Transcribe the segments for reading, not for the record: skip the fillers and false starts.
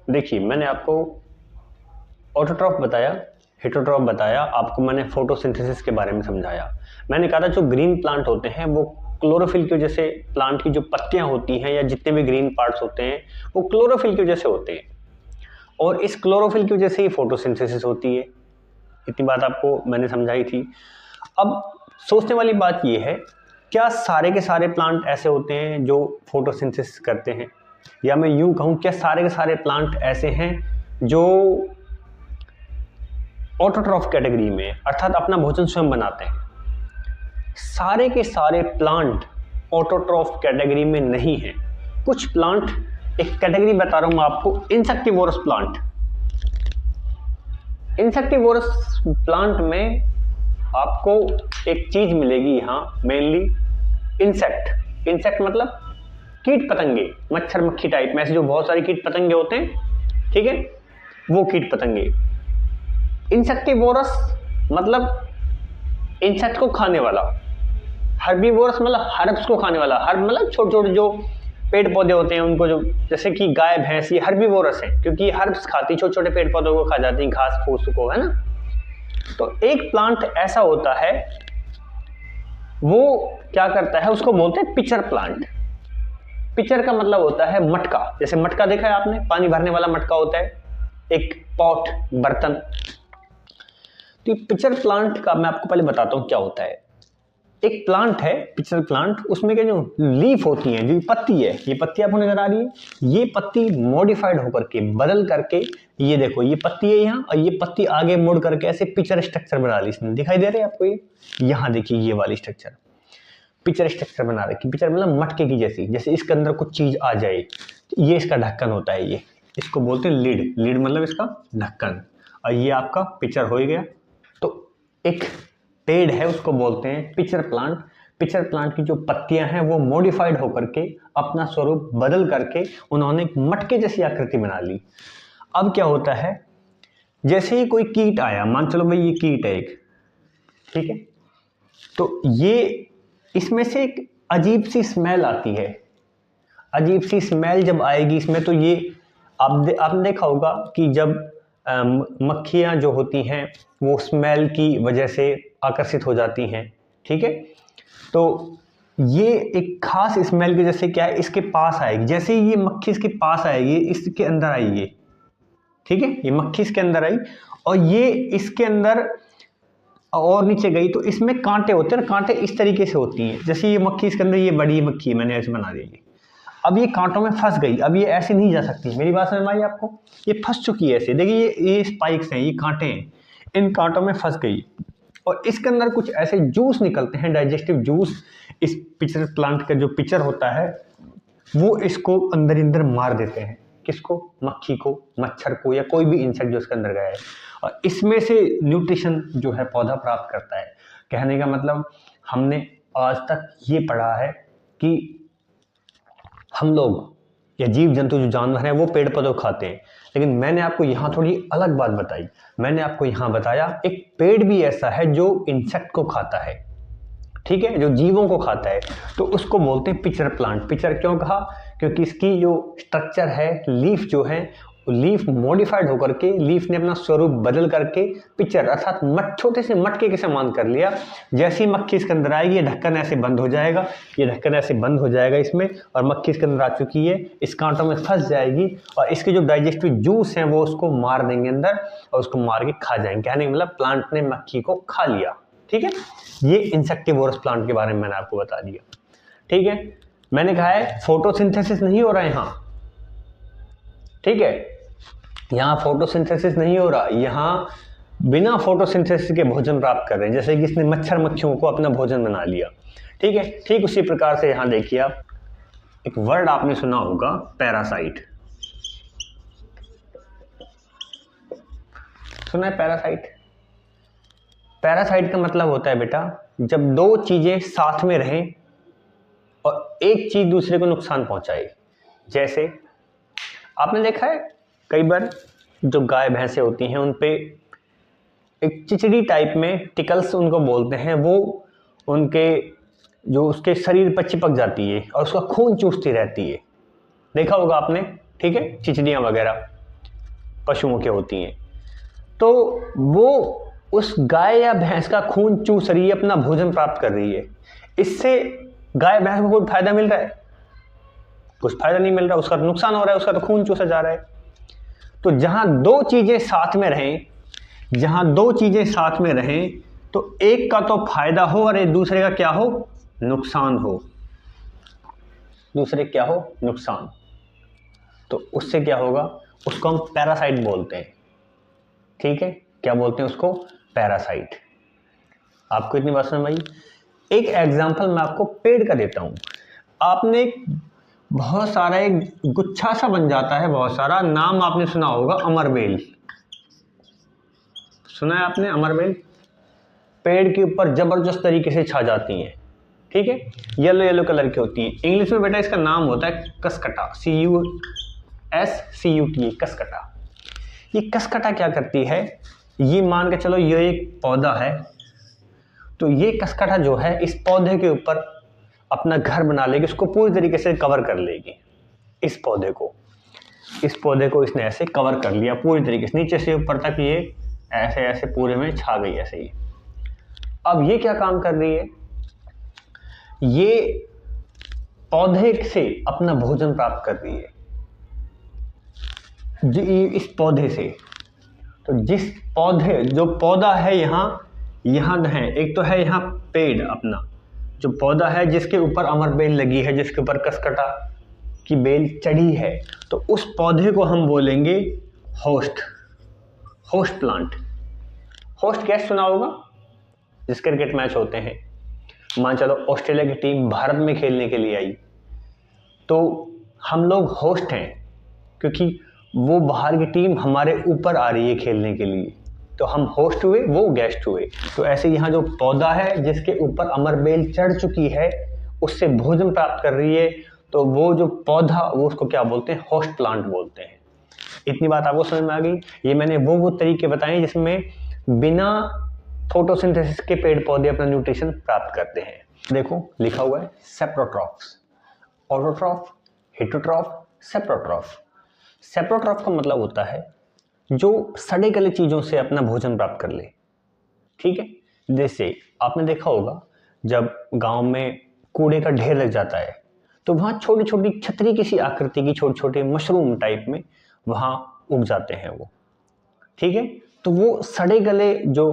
देखिए, मैंने आपको ऑटोट्रॉफ बताया, हेटरोट्रॉफ बताया, आपको मैंने फोटोसिंथेसिस के बारे में समझाया। मैंने कहा था जो ग्रीन प्लांट होते हैं वो क्लोरोफिल की वजह से, प्लांट की जो पत्तियां होती हैं या जितने भी ग्रीन पार्ट्स होते हैं वो क्लोरोफिल की वजह से होते हैं, और इस क्लोरोफिल की वजह से ही फोटोसिंथेसिस होती है। इतनी बात आपको मैंने समझाई थी। अब सोचने वाली बात यह है, क्या सारे के सारे प्लांट ऐसे होते हैं जो फोटोसिंथेसिस करते हैं, या मैं यूं कहूं क्या सारे के सारे प्लांट ऐसे हैं जो ऑटोट्रॉफ कैटेगरी में, अर्थात अपना भोजन स्वयं बनाते हैं? सारे के सारे प्लांट ऑटोट्रॉफ कैटेगरी में नहीं है। कुछ प्लांट, एक कैटेगरी बता रहा हूं मैं आपको, इंसेक्टिवोरस प्लांट। इंसेक्टिवोरस प्लांट में आपको एक चीज मिलेगी यहां, मेनली इंसेक्ट। इंसेक्ट मतलब कीट पतंगे, मच्छर मक्खी टाइप में, ऐसे जो बहुत सारे कीट पतंगे होते हैं, ठीक है, वो कीट पतंगे। इंसेक्टिवोरस मतलब इंसेक्ट को खाने वाला। हर्बीवोरस मतलब हर्ब्स को खाने वाला। हर्ब मतलब छोटे छोटे जो पेड़ पौधे होते हैं उनको, जो जैसे कि गाय भैंस, ये हर्बीवोरस है क्योंकि हर्ब्स खाती, छोटे छोटे पेड़ पौधों को खा जाती हैं, घास फूस को, है ना। तो एक प्लांट ऐसा होता है, वो क्या करता है, उसको बोलते हैं पिचर प्लांट। पिचर का मतलब होता है मटका। जैसे मटका देखा है आपने, पानी भरने वाला मटका होता है, एक पॉट, बर्तन। तो पिचर प्लांट का मैं आपको पहले बताता हूं क्या होता है। एक प्लांट है पिचर प्लांट, उसमें के जो लीफ होती हैं, जो पत्ती है, ये पत्ती आपको नजर आ रही है, ये पत्ती मॉडिफाइड होकर के, बदल करके, ये देखो ये पत्ती है यहाँ, और ये पत्ती आगे मुड़ करके ऐसे पिचर स्ट्रक्चर बना ली इसने। दिखाई दे रहे हैं आपको ये? यहाँ देखिए ये वाली स्ट्रक्चर, पिचर स्ट्रक्चर बना रखी। पिचर मतलब मटके की जैसी, जैसे इसके अंदर कुछ चीज आ जाए, ये इसका ढक्कन होता है, ये इसको बोलते हैं लीड। लीड मतलब इसका ढक्कन, और ये आपका पिचर हो ही गया। तो एक पेड़ है, उसको बोलते हैं पिचर प्लांट। पिचर प्लांट की जो पत्तियां हैं वो मॉडिफाइड होकर के, अपना स्वरूप बदल करके, उन्होंने एक मटके जैसी आकृति बना ली। अब क्या होता है, जैसे ही कोई कीट आया, मान चलो भाई ये कीट है एक, ठीक है, तो ये इसमें से एक अजीब सी स्मेल आती है। अजीब सी स्मेल जब आएगी इसमें, तो ये आपने देखा होगा कि जब मक्खियां जो होती हैं वो स्मेल की वजह से आकर्षित हो जाती हैं, ठीक है। तो ये एक खास स्मेल की वजह से क्या है, इसके पास आएगी। जैसे ही ये मक्खी इसके पास आएगी, इसके अंदर आएगी, ठीक है, ये मक्खी इसके अंदर आई, और ये इसके अंदर और नीचे गई, तो इसमें कांटे होते हैं ना, कांटे इस तरीके से होती हैं। जैसे ये मक्खी इसके अंदर, ये बड़ी मक्खी मैंने ऐसे बना दी, अब ये कांटों में फंस गई, अब ये ऐसे नहीं जा सकती। मेरी बात समझ में आई आपको? ये फंस चुकी है ऐसे, देखिए ये स्पाइक्स हैं, ये कांटे हैं, इन कांटों में फंस गई, और इसके अंदर कुछ ऐसे जूस निकलते हैं, डाइजेस्टिव जूस। इस पिचर प्लांट का जो पिचर होता है वो इसको अंदर अंदर मार देते हैं। किसको? मक्खी को, मच्छर को, या कोई भी इंसेक्ट जो इसके अंदर गया है, और इसमें से न्यूट्रिशन जो है पौधा प्राप्त करता है। कहने का मतलब, हमने आज तक ये पढ़ा है कि हम लोग या जीव जंतु जो जानवर हैं वो पेड़ पौधे खाते हैं, लेकिन मैंने आपको यहाँ थोड़ी अलग बात बताई। मैंने आपको यहाँ बताया एक पेड़ भी ऐसा है जो इंसेक्ट को खाता है, ठीक है, जो जीवों को खाता है, तो उसको बोलते हैं पिचर प्लांट। पिचर क्यों कहा? क्योंकि इसकी जो स्ट्रक्चर है, लीफ जो है, लीफ मॉडिफाइड होकर के, लीफ ने अपना स्वरूप बदल करके पिचर अर्थात छोटे से मटके के समान कर लिया। जैसे ही मक्खी इसके अंदर आएगी, ये ढक्कन ऐसे बंद हो जाएगा, ये ढक्कन ऐसे बंद हो जाएगा इसमें, और मक्खी इसके अंदर आ चुकी है, इस कांटों में फंस जाएगी, और इसके जो डाइजेस्टिव जूस हैं वो उसको मार देंगे अंदर, और उसको मार के खा जाएंगे। कहने का मतलब प्लांट ने मक्खी को खा लिया, ठीक है। ये इंसेक्टिवोरस प्लांट के बारे में मैंने आपको बता दिया, ठीक है। मैंने कहा है फोटोसिंथेसिस नहीं हो रहा है यहाँ, ठीक है, यहाँ फोटोसिंथेसिस नहीं हो रहा, यहाँ बिना फोटोसिंथेसिस के भोजन प्राप्त कर रहे हैं। जैसे कि इसने मच्छर मक्खियों को अपना भोजन बना लिया, ठीक है। ठीक उसी प्रकार से यहाँ देखिए आप, एक वर्ड आपने सुना होगा, पैरासाइट। सुना है पैरासाइट? पैरासाइट का मतलब होता है बेटा, जब दो चीजें साथ में रहें और एक चीज दूसरे को नुकसान पहुंचाए। जैसे आपने देखा है कई बार जो गाय भैंसे होती हैं उन पे एक चिचड़ी टाइप में, टिकल्स उनको बोलते हैं, वो उनके जो उसके शरीर पर चिपक जाती है और उसका खून चूसती रहती है। देखा होगा आपने, ठीक है, चिचड़ियाँ वगैरह। पशुओं के होती हैं, तो वो उस गाय या भैंस का खून चूस रही है, अपना भोजन प्राप्त कर रही है। इससे गाय भैंस को कोई फायदा मिल रहा है? कुछ फायदा नहीं मिल रहा, उसका नुकसान हो रहा है, उसका तो खून चूसा जा रहा है। तो जहां दो चीजें साथ में रहें, जहां दो चीजें साथ में रहें, तो एक का तो फायदा हो और एक दूसरे का क्या हो, नुकसान हो। दूसरे क्या हो, नुकसान। तो उससे क्या होगा, उसको हम पैरासाइट बोलते हैं। ठीक है, क्या बोलते हैं उसको, पैरासाइट। आपको इतनी बात समझ में आई? एक एग्जांपल मैं आपको पेड़ का देता हूं। आपने बहुत सारा एक गुच्छा सा बन जाता है, बहुत सारा, नाम आपने सुना होगा अमरबेल। सुना है आपने अमरबेल? पेड़ के ऊपर जबरदस्त तरीके से छा जाती हैं। ठीक है, येलो येलो कलर की होती है। इंग्लिश में बेटा इसका नाम होता है कसकटा, CUSCUT, कसकटा। ये कसकटा क्या करती है, ये मान के चलो ये एक पौधा है, तो ये कसकटा जो है इस पौधे के ऊपर अपना घर बना लेगी, उसको पूरी तरीके से कवर कर लेगी। इस पौधे को इसने ऐसे कवर कर लिया पूरी तरीके से, नीचे से ऊपर तक ये ऐसे ऐसे पूरे में छा गई ऐसे ही। अब ये क्या काम कर रही है, ये पौधे से अपना भोजन प्राप्त कर रही है, इस पौधे से। तो जिस पौधे, जो पौधा है यहाँ है, एक तो है यहाँ पेड़ अपना, जो पौधा है जिसके ऊपर अमरबेल लगी है, जिसके ऊपर कसकटा की बेल चढ़ी है, तो उस पौधे को हम बोलेंगे होस्ट प्लांट। होस्ट क्या सुना होगा, जिस क्रिकेट मैच होते हैं, मान चलो ऑस्ट्रेलिया की टीम भारत में खेलने के लिए आई, तो हम लोग होस्ट हैं, क्योंकि वो बाहर की टीम हमारे ऊपर आ रही है खेलने के लिए, तो हम होस्ट हुए, वो गेस्ट हुए। तो ऐसे यहाँ जो पौधा है जिसके ऊपर अमरबेल चढ़ चुकी है, उससे भोजन प्राप्त कर रही है, तो वो जो पौधा, वो उसको क्या बोलते हैं, होस्ट प्लांट बोलते हैं। इतनी बात आपको समझ में आ गई? ये मैंने वो तरीके बताए जिसमें बिना फोटोसिंथेसिस के पेड़ पौधे अपना न्यूट्रिशन प्राप्त करते हैं। देखो लिखा हुआ है सेप्रोट्रॉफ्स, ऑटोट्रॉफ, हेटरोट्रॉफ, सेप्रोट्रॉफ। सेप्रोट्रॉफ का मतलब होता है जो सड़े गले चीजों से अपना भोजन प्राप्त कर ले। ठीक है, जैसे आपने देखा होगा जब गांव में कूड़े का ढेर लग जाता है, तो वहां छोटी छोटी छतरी किसी आकृति की छोटे छोटे मशरूम टाइप में वहां उग जाते हैं वो। ठीक है, तो वो सड़े गले जो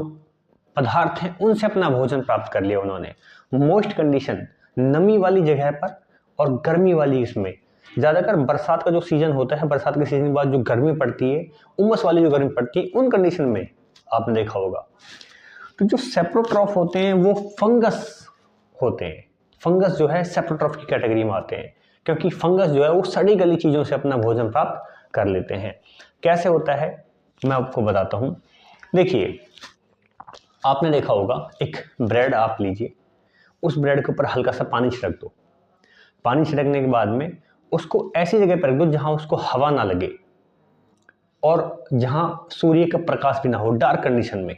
पदार्थ हैं उनसे अपना भोजन प्राप्त कर लिया उन्होंने। मोइस्ट कंडीशन, नमी वाली जगह पर और गर्मी वाली, इसमें ज्यादातर बरसात का जो सीजन होता है, बरसात के सीजन के बाद जो गर्मी पड़ती है, उमस वाली जो गर्मी पड़ती है, उन कंडीशन में आपने देखा होगा। तो जो सेप्रोट्रॉफ होते हैं वो फंगस होते हैं। फंगस जो है सेप्रोट्रॉफ की कैटेगरी में आते हैं, क्योंकि फंगस जो है वो सड़ी गली चीजों से अपना भोजन प्राप्त कर लेते हैं। कैसे होता है मैं आपको बताता हूं। देखिए, आपने देखा होगा एक ब्रेड आप लीजिए, उस ब्रेड के ऊपर हल्का सा पानी छिड़क दो। पानी छिड़कने के बाद में उसको ऐसी जगह पर रख दो जहां उसको हवा ना लगे और जहां सूर्य का प्रकाश भी ना हो, डार्क कंडीशन में।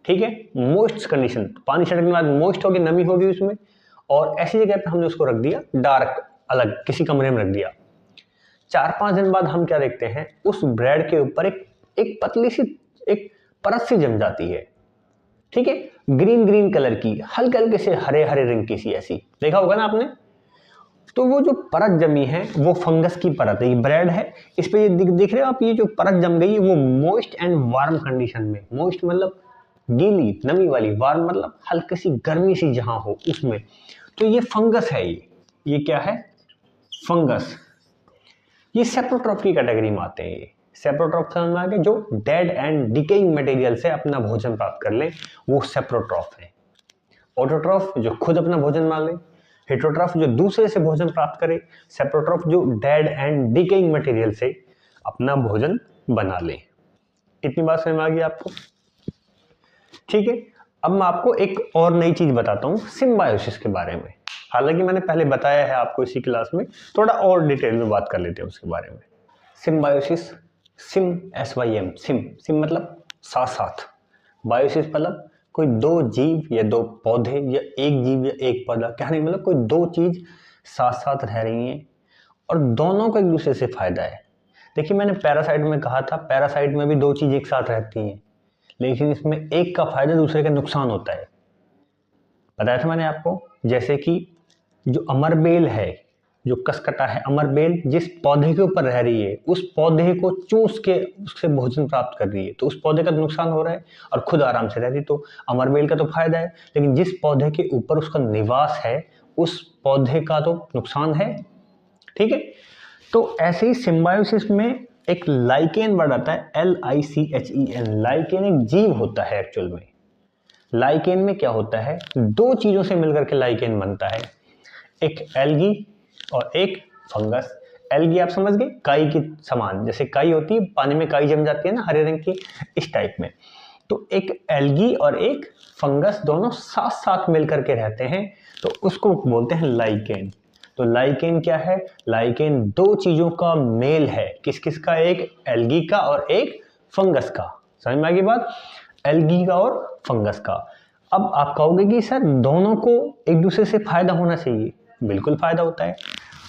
ठीक है, मोइस्ट कंडीशन, पानी छिड़कने के बाद मोइस्ट होगी, नमी होगी उसमें, और ऐसी जगह पर हमने उसको रख दिया डार्क, अलग किसी कमरे में रख दिया। 4-5 दिन बाद हम क्या देखते हैं, उस ब्रेड के ऊपर एक पतली सी एक परत सी जम जाती है। ठीक है, ग्रीन ग्रीन कलर की, हल्के हल्के से हरे हरे रंग की सी, ऐसी देखा होगा ना आपने। तो वो जो परत जमी है वो फंगस की परत है, ये ब्रेड है, इस पे ये दिख रहे हो आप, ये जो परत जम गई वो मोइस्ट एंड वार्म कंडीशन में, मोइस्ट मतलब गीली नमी वाली, वार्म मतलब हल्की सी गर्मी सी जहां हो उसमें, तो ये फंगस है। ये क्या है, फंगस। ये सेप्रोट्रॉफ की कैटेगरी में आते हैं। ये सेप्रोट्रॉफ समझ में आ गया, जो डेड एंड डिकेइंग मटेरियल से अपना भोजन प्राप्त कर ले, वो सेप्रोट्रॉफ है। ऑटोट्रॉफ जो खुद अपना भोजन बना ले, हेटरोट्रॉफ जो दूसरे से भोजन प्राप्त करे, सेप्रोट्रॉफ जो डेड एंड डिकेइंग मटेरियल से अपना भोजन बना ले। इतनी बात समझ में आ गई आपको? ठीक है, अब मैं आपको एक और नई चीज बताता हूं सिम्बायोसिस के बारे में। हालांकि मैंने पहले बताया है आपको इसी क्लास में, थोड़ा और डिटेल में बात कर लेते हैं उसके बारे में। सिम्बायोसिस, सिम SYM, सिम मतलब साथ साथ, बायोसिस मतलब कोई दो जीव या दो पौधे या एक जीव या एक पौधा, कहने का मतलब कोई दो चीज साथ साथ रह रही हैं और दोनों को एक दूसरे से फायदा है। देखिए मैंने पैरासाइट में कहा था, पैरासाइट में भी दो चीज़ एक साथ रहती हैं, लेकिन इसमें एक का फायदा दूसरे का नुकसान होता है, बताया था मैंने आपको। जैसे कि जो अमरबेल है, जो कसकटा है, अमरबेल जिस पौधे के ऊपर रह रही है उस पौधे को चूस के उससे भोजन प्राप्त कर रही है, तो उस पौधे का नुकसान हो रहा है और खुद आराम से रहती, तो अमरबेल का तो फायदा है, लेकिन जिस पौधे के ऊपर उसका निवास है उस पौधे का तो नुकसान है, ठीक है। तो ऐसे ही सिम्बायोसिस में एक लाइकेन वर्ड आता है, LICHEN। लाइकेन एक जीव होता है एक्चुअल में। लाइकेन में क्या होता है, दो चीजों से मिलकर के लाइकेन बनता है, एक एल्गी और एक फंगस। एल्गी आप समझ गए, काई की समान, जैसे काई होती है पानी में, काई जम जाती है ना हरे रंग की, इस टाइप में। तो एक एल्गी और एक फंगस दोनों साथ साथ मिलकर के रहते हैं, तो उसको बोलते हैं लाइकेन। तो लाइकेन क्या है, लाइकेन दो चीजों का मेल है, किस किस का, एक एल्गी का और एक फंगस का। समझ में आ गई बात, एल्गी का और फंगस का। अब आप कहोगे कि सर दोनों को एक दूसरे से फायदा होना चाहिए, बिल्कुल फायदा होता है।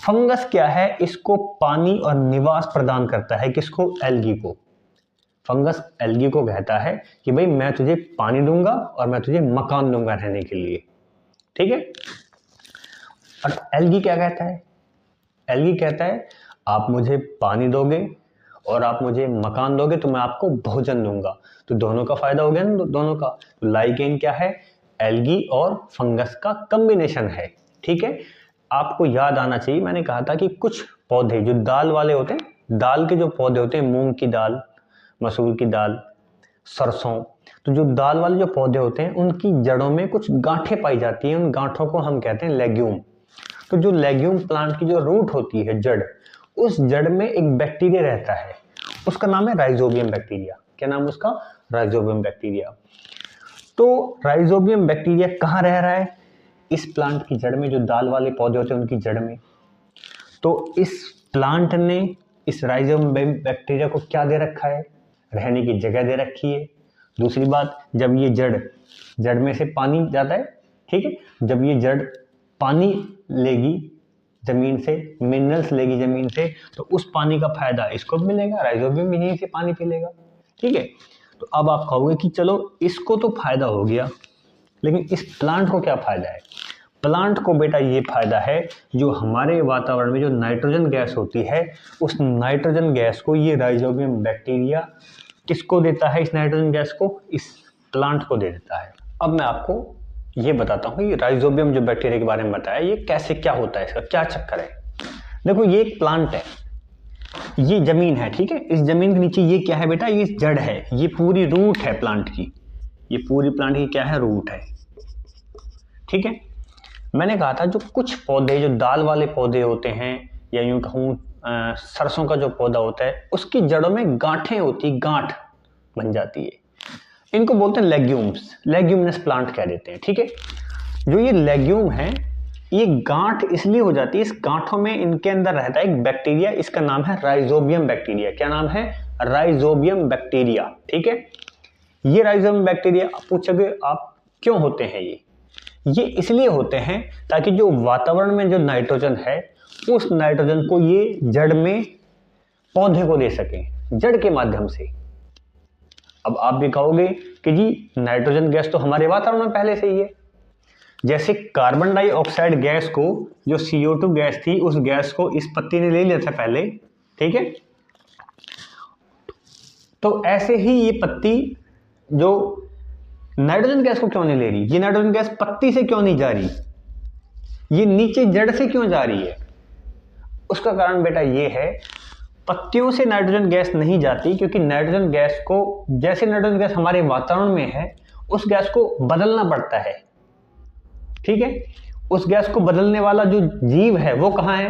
फंगस क्या है, इसको पानी और निवास प्रदान करता है, किसको, एल्गी को। फंगस एल्गी को कहता है कि भाई मैं तुझे पानी दूंगा और मैं तुझे मकान दूंगा रहने के लिए, ठीक है। और एल्गी क्या कहता है, एल्गी कहता है आप मुझे पानी दोगे और आप मुझे मकान दोगे तो मैं आपको भोजन दूंगा, तो दोनों का फायदा हो गया ना, दोनों का। तो लाइकेन क्या है, एल्गी और फंगस का कॉम्बिनेशन है, ठीक है। आपको याद आना चाहिए, मैंने कहा था कि कुछ पौधे जो दाल वाले होते हैं, दाल के जो पौधे होते हैं, मूंग की दाल, मसूर की दाल, सरसों, तो जो दाल वाले जो पौधे होते हैं उनकी जड़ों में कुछ गांठें पाई जाती हैं, उन गांठों को हम कहते हैं लेग्यूम। तो जो लेग्यूम प्लांट की जो रूट होती है, जड़, उस जड़ में एक बैक्टीरिया रहता है, उसका नाम है राइजोबियम बैक्टीरिया। क्या नाम उसका, राइजोबियम बैक्टीरिया। तो राइजोबियम बैक्टीरिया कहाँ रह रहा है, इस प्लांट की जड़ में, जो दाल वाले पौधे होते हैं उनकी जड़ में। तो इस प्लांट ने इस राइजोबियम बैक्टीरिया को क्या दे रखा है, रहने की जगह दे रखी है। दूसरी बात, जब ये जड़ में से पानी जाता है, ठीक है, जब ये जड़ पानी लेगी जमीन से, मिनरल्स लेगी जमीन से, तो उस पानी का फायदा इसको भी मिलेगा, राइजोबियम भी यहीं से पानी पी लेगा, ठीक है। तो अब आप कहोगे कि चलो इसको तो फायदा हो गया, लेकिन इस प्लांट को क्या फायदा है। प्लांट को बेटा ये फायदा है, जो हमारे वातावरण में जो नाइट्रोजन गैस होती है, उस नाइट्रोजन गैस को ये राइजोबियम बैक्टीरिया किसको देता है, इस नाइट्रोजन गैस को इस प्लांट को दे देता है। अब मैं आपको ये बताता हूँ, ये राइजोबियम जो बैक्टीरिया के बारे में बताया, ये कैसे क्या होता है, इसका क्या चक्कर है। देखो ये एक प्लांट है, ये जमीन है, ठीक है, इस जमीन के नीचे ये क्या है बेटा, ये जड़ है, ये पूरी रूट है प्लांट की, ये पूरी प्लांट की क्या है, रूट है, ठीक है। मैंने कहा था जो कुछ पौधे, जो दाल वाले पौधे होते हैं, या यूं कहूँ सरसों का जो पौधा होता है, उसकी जड़ों में गांठें होती, गांठ बन जाती है, इनको बोलते हैं लेग्यूम्स, लेग्यूमिनस प्लांट कह देते हैं, ठीक है। जो ये लेग्यूम है, ये गांठ इसलिए हो जाती है, इस गांठों में इनके अंदर रहता है एक बैक्टीरिया, इसका नाम है राइजोबियम बैक्टीरिया। क्या नाम है, राइजोबियम बैक्टीरिया, ठीक है। ये राइजोबियम बैक्टीरिया, पूछोगे आप क्यों होते हैं, ये इसलिए होते हैं ताकि जो वातावरण में जो नाइट्रोजन है, उस नाइट्रोजन को ये जड़ में पौधे को दे सके, जड़ के माध्यम से। अब आप भी कहोगे कि जी नाइट्रोजन गैस तो हमारे वातावरण में पहले से ही है, जैसे कार्बन डाइऑक्साइड गैस को, जो CO2 गैस थी, उस गैस को इस पत्ती ने ले लिया था पहले, ठीक है। तो ऐसे ही ये पत्ती जो नाइट्रोजन गैस को क्यों नहीं ले रही, ये नाइट्रोजन गैस पत्ती से क्यों नहीं जा रही, ये नीचे जड़ से क्यों जा रही है, उसका कारण बेटा ये है, पत्तियों से नाइट्रोजन गैस नहीं जाती, क्योंकि नाइट्रोजन गैस को, जैसे नाइट्रोजन गैस हमारे वातावरण में है, उस गैस को बदलना पड़ता है, ठीक है। उस गैस को बदलने वाला जो जीव है वो कहाँ है,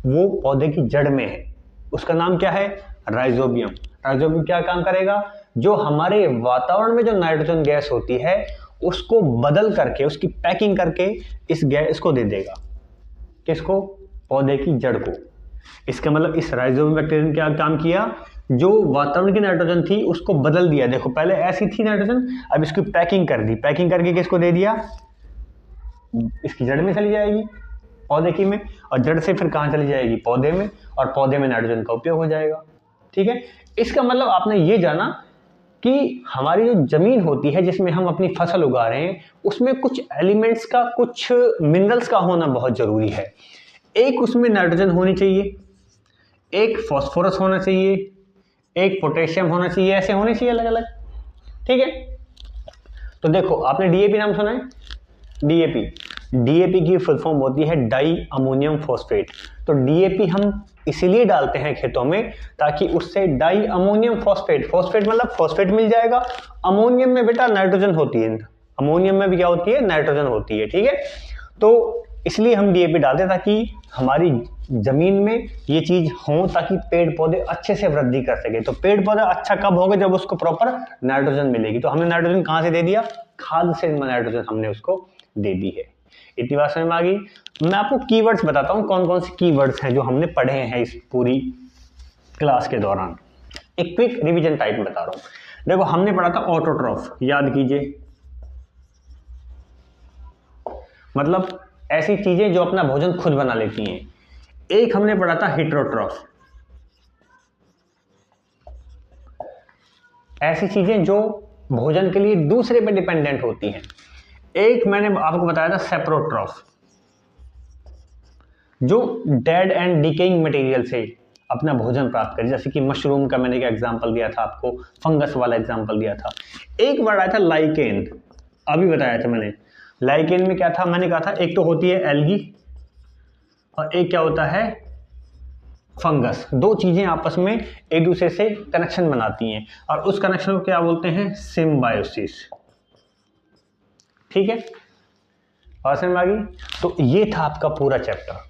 वो पौधे की जड़ में है, उसका नाम क्या है, राइजोबियम। राइजोबियम क्या काम करेगा, जो हमारे वातावरण में जो नाइट्रोजन गैस होती है उसको बदल करके, उसकी पैकिंग करके इस गैस को दे देगा, किसको, पौधे की जड़ को। इसका मतलब इस राइजोबियम बैक्टीरिया ने क्या काम किया, जो वातावरण की नाइट्रोजन थी उसको बदल दिया। देखो पहले ऐसी थी नाइट्रोजन, अब इसकी पैकिंग कर दी, पैकिंग करके किसको दे दिया, इसकी जड़ में चली जाएगी, पौधे की में, और जड़ से फिर कहाँ चली जाएगी, पौधे में, और पौधे में नाइट्रोजन का उपयोग हो जाएगा, ठीक है, इसका मतलब आपने ये जाना कि हमारी जो जमीन होती है जिसमें हम अपनी फसल उगा रहे हैं उसमें कुछ एलिमेंट्स का, कुछ मिनरल्स का होना बहुत जरूरी है। एक उसमें नाइट्रोजन होनी चाहिए, एक फॉस्फोरस होना चाहिए, एक पोटेशियम होना चाहिए, ऐसे होने चाहिए अलग अलग। ठीक है, तो देखो आपने डीएपी नाम सुना है, डीएपी की फुल फॉर्म होती है डाई अमोनियम फॉस्फेट। तो डीएपी हम इसीलिए डालते हैं खेतों में ताकि उससे डाई अमोनियम फॉस्फेट मतलब फॉस्फेट मिल जाएगा। अमोनियम में बेटा नाइट्रोजन होती है, अमोनियम में भी क्या होती है, नाइट्रोजन होती है। ठीक है, तो इसलिए हम डीएपी डालते हैं ताकि हमारी जमीन में ये चीज हो, ताकि पेड़ पौधे अच्छे से वृद्धि कर सके। तो पेड़ पौधा अच्छा कब होगा, जब उसको प्रॉपर नाइट्रोजन मिलेगी। तो हमने नाइट्रोजन कहां से दे दिया, खाद से नाइट्रोजन हमने उसको दे दी है। इतनी बात समझ में आ गई। मैं आपको कीवर्ड्स बताता हूं, कौन कौन से कीवर्ड्स हैं जो हमने पढ़े हैं इस पूरी क्लास के दौरान। एक क्विक रिवीजन टाइप में बता रहा हूं। देखो हमने पढ़ा था ऑटोट्रॉफ, याद कीजिए, मतलब ऐसी चीजें जो अपना भोजन खुद बना लेती हैं। एक हमने पढ़ा था हेटेरोट्रॉफ, ऐसी चीजें जो भोजन के लिए दूसरे पे डिपेंडेंट होती हैं। एक मैंने आपको बताया था सेप्रोट्रॉफ, जो डेड एंड डिकेइंग मटेरियल से अपना भोजन प्राप्त करे, जैसे कि मशरूम का मैंने एक एग्जांपल दिया था आपको, फंगस वाला एग्जांपल दिया था। एक वर्ड आया था लाइकेन, अभी बताया था मैंने। लाइकेन में क्या था, मैंने कहा था एक तो होती है एल्गी और एक क्या होता है, फंगस। दो चीजें आपस में एक दूसरे से कनेक्शन बनाती हैं और उस कनेक्शन को क्या बोलते हैं, सिम्बायोसिस। ठीक है, और समझ में आ गई। तो ये था आपका पूरा चैप्टर।